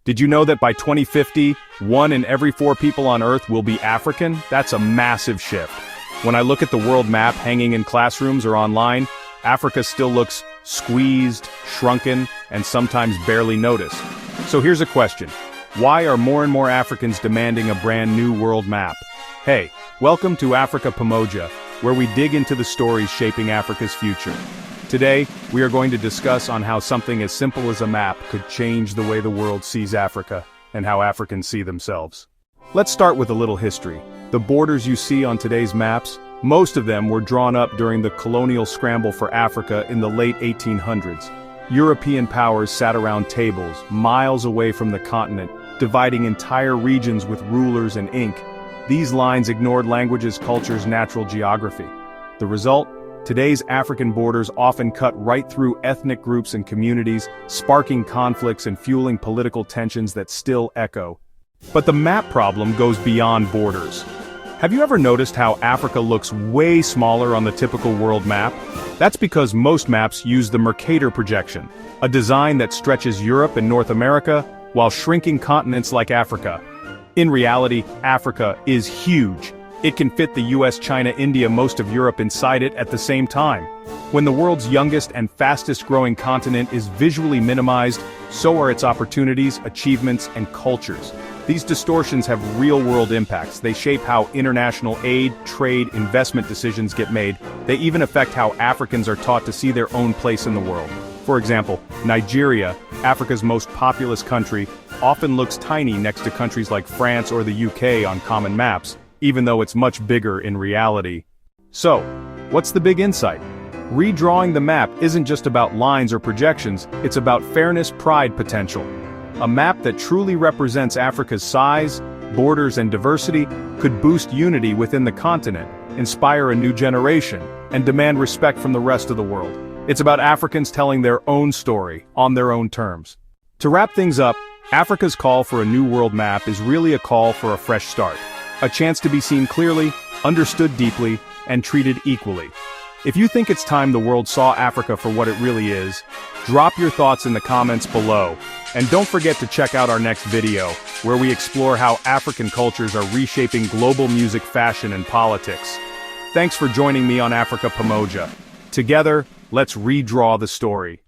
Did you know that by 2050, 1 in every 4 people on Earth will be African? That's a massive shift. When I look at the world map hanging in classrooms or online, Africa still looks squeezed, shrunken, and sometimes barely noticed. So here's a question. Why are more and more Africans demanding a brand new world map? Hey, welcome to Africa Pamoja, where we dig into the stories shaping Africa's future. Today, we are going to discuss on how something as simple as a map could change the way the world sees Africa, and how Africans see themselves. Let's start with a little history. The borders you see on today's maps, most of them were drawn up during the colonial scramble for Africa in the late 1800s. European powers sat around tables, miles away from the continent, dividing entire regions with rulers and ink. These lines ignored languages, cultures, natural geography. The result? Today's African borders often cut right through ethnic groups and communities, sparking conflicts and fueling political tensions that still echo. But the map problem goes beyond borders. Have you ever noticed how Africa looks way smaller on the typical world map? That's because most maps use the Mercator projection, a design that stretches Europe and North America while shrinking continents like Africa. In reality, Africa is huge. It can fit the US, China, India, most of Europe inside it at the same time. When the world's youngest and fastest growing continent is visually minimized, so are its opportunities, achievements, and cultures. These distortions have real-world impacts. They shape how international aid, trade, investment decisions get made. They even affect how Africans are taught to see their own place in the world. For example, Nigeria, Africa's most populous country, often looks tiny next to countries like France or the UK on common maps, even though it's much bigger in reality. So, what's the big insight? Redrawing the map isn't just about lines or projections, it's about fairness, pride, potential. A map that truly represents Africa's size, borders, and diversity could boost unity within the continent, inspire a new generation, and demand respect from the rest of the world. It's about Africans telling their own story, on their own terms. To wrap things up, Africa's call for a new world map is really a call for a fresh start. A chance to be seen clearly, understood deeply, and treated equally. If you think it's time the world saw Africa for what it really is, drop your thoughts in the comments below. And don't forget to check out our next video, where we explore how African cultures are reshaping global music, fashion, and politics. Thanks for joining me on Africa Pamoja. Together, let's redraw the story.